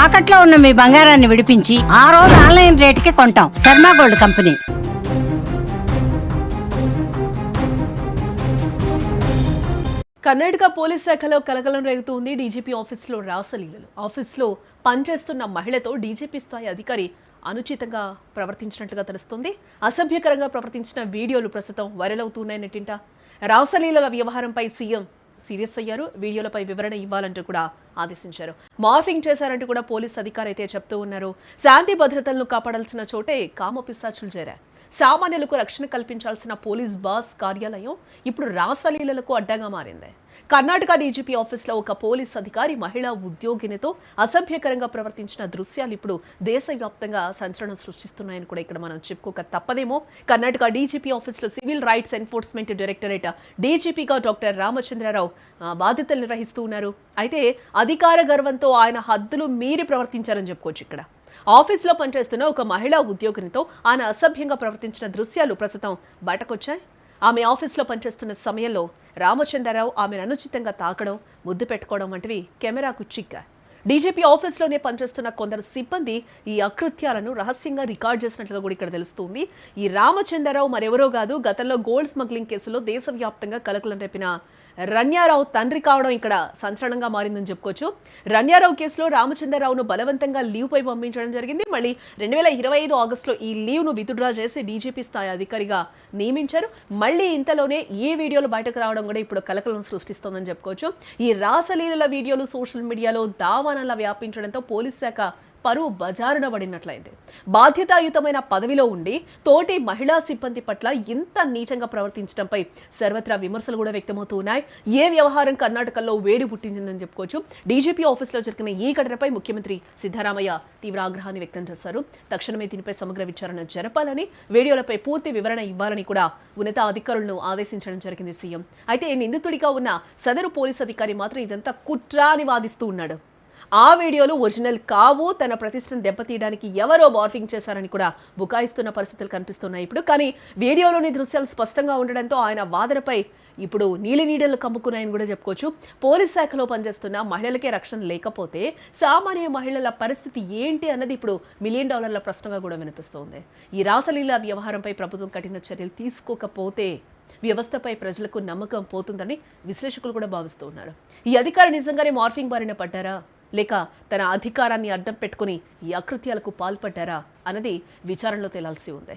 తాకట్లో ఉన్న మీ బంగారాన్ని విడిపించి ఆ రోజు ఆన్లైన్ రేటుకి కొంటాం. Sharma gold company. Karnataka police శాఖలో కలకలం రేగుతోంది. డీజీపీ ఆఫీసులో రాసలీలలు. ఆఫీసులో పనిచేస్తున్న మహిళతో డీజీపీ స్థాయి అధికారి అనుచితంగా ప్రవర్తించినట్లుగా తెలుస్తోంది. అసభ్యకరంగా ప్రవర్తించిన వీడియోలు ప్రస్తుతం వైరల్ అవుతున్నాయి నెట్టింట. రాసలీలల వ్యవహారంపై సీఎం సీరియస్ అయ్యారు. వీడియోలపై వివరణ ఇవ్వాలంటూ కూడా ఆదేశించారు. మార్ఫింగ్ చేశారంటూ కూడా పోలీస్ అధికారి అయితే చెప్తూ ఉన్నారు. శాంతి భద్రతలను కాపాడాల్సిన చోటే కామపిశాచులు చేరారు. సామాన్యులకు రక్షణ కల్పించాల్సిన పోలీస్ బాస్ కార్యాలయం ఇప్పుడు రాసలీలలకు అడ్డగా మారింది. కర్ణాటక డీజీపీ ఆఫీస్లో ఒక పోలీస్ అధికారి మహిళా ఉద్యోగినితో అసభ్యకరంగా ప్రవర్తించిన దృశ్యాలు ఇప్పుడు దేశవ్యాప్తంగా సంచలనం సృష్టిస్తున్నాయని కూడా ఇక్కడ మనం చెప్పుకోక తప్పదేమో. కర్ణాటక డీజీపీ ఆఫీస్లో సివిల్ రైట్స్ ఎన్ఫోర్స్మెంట్ డైరెక్టరేట్ డీజీపీగా డాక్టర్ రామచంద్రరావు బాధ్యతలు నిర్వహిస్తూ ఉన్నారు. అయితే అధికార గర్వంతో ఆయన హద్దులు మీరి ప్రవర్తించారని చెప్పుకోవచ్చు. ఇక్కడ ఆఫీస్లో పనిచేస్తున్న ఒక మహిళా ఉద్యోగినితో ఆయన అసభ్యంగా ప్రవర్తించిన దృశ్యాలు ప్రస్తుతం బయటకొచ్చాయి. ఆమె ఆఫీస్లో పనిచేస్తున్న సమయంలో రామచంద్రరావు ఆమెను అనుచితంగా తాకడం, ముద్దు పెట్టుకోవడం వంటివి కెమెరాకు చిక్కాయి. డీజీపీ ఆఫీస్లోనే పనిచేస్తున్న కొందరు సిబ్బంది ఈ అకృత్యాలను రహస్యంగా రికార్డ్ చేసినట్లుగా కూడా ఇక్కడ తెలుస్తుంది. ఈ రామచంద్రరావు మరెవరో కాదు, గతంలో గోల్డ్ స్మగ్లింగ్ కేసులో దేశవ్యాప్తంగా కలకలం రేపిన రన్యారావు తండ్రి కావడం ఇక్కడ సంచలనంగా మారిందని చెప్పుకోవచ్చు. రన్యారావు కేసులో రామచంద్రరావును బలవంతంగా లీవ్ పై పంపించడం జరిగింది. మళ్ళీ 2025 ఆగస్టులో ఈ లీవ్ను విత్డ్రా చేసి డీజీపీ స్థాయి అధికారిగా నియమించారు. మళ్ళీ ఇంతలోనే ఈ వీడియోలు బయటకు రావడం కూడా ఇప్పుడు కలకలం సృష్టిస్తోందని చెప్పుకోవచ్చు. ఈ రాసలీలల వీడియోలు సోషల్ మీడియాలో దావానంలా వ్యాపించడంతో పోలీస్ శాఖ పరువు బజారున పడినట్లయింది. బాధ్యతాయుతమైన పదవిలో ఉండి తోటి మహిళా సిబ్బంది పట్ల ఇంత నీచంగా ప్రవర్తించడంపై సర్వత్రా విమర్శలు కూడా వ్యక్తమవుతూ ఉన్నాయి. ఏ వ్యవహారం కర్ణాటకలో వేడి పుట్టిందని చెప్పుకోవచ్చు. డీజీపీ ఆఫీసులో జరిగిన ఈ ఘటనపై ముఖ్యమంత్రి సిద్ధరామయ్య తీవ్ర ఆగ్రహాన్ని వ్యక్తం చేశారు. తక్షణమే దీనిపై సమగ్ర విచారణ జరపాలని, వీడియోలపై పూర్తి వివరణ ఇవ్వాలని కూడా ఉన్నత అధికారులను ఆదేశించడం జరిగింది సీఎం. అయితే నిందితుడిగా ఉన్న సదరు పోలీస్ అధికారి మాత్రం ఇదంతా కుట్ర అని వాదిస్తూ ఉన్నాడు. ఆ వీడియోలు ఒరిజినల్ కావు, తన ప్రతిష్టను దెబ్బతీయడానికి ఎవరో మార్ఫింగ్ చేశారని కూడా బుకాయిస్తున్న పరిస్థితులు కనిపిస్తున్నాయి ఇప్పుడు. కానీ వీడియోలోని దృశ్యాలు స్పష్టంగా ఉండడంతో ఆయన వాదనపై ఇప్పుడు నీడలు కమ్ముకున్నాయని కూడా చెప్పుకోవచ్చు. పోలీస్ శాఖలో పనిచేస్తున్న మహిళలకే రక్షణ లేకపోతే సామాన్య మహిళల పరిస్థితి ఏంటి అన్నది ఇప్పుడు $1 మిలియన్ ప్రశ్నగా కూడా వినిపిస్తోంది. ఈ రాసలీల వ్యవహారంపై ప్రభుత్వం కఠిన చర్యలు తీసుకోకపోతే వ్యవస్థపై ప్రజలకు నమ్మకం పోతుందని విశ్లేషకులు కూడా భావిస్తూ ఉన్నారు. ఈ అధికారి నిజంగానే మార్ఫింగ్ బారిన పడ్డారా, లేక తన అధికారాన్ని అడ్డం పెట్టుకుని ఈ అకృత్యాలకు పాల్పడ్డారా అన్నది విచారణలో తేలాల్సి ఉంది.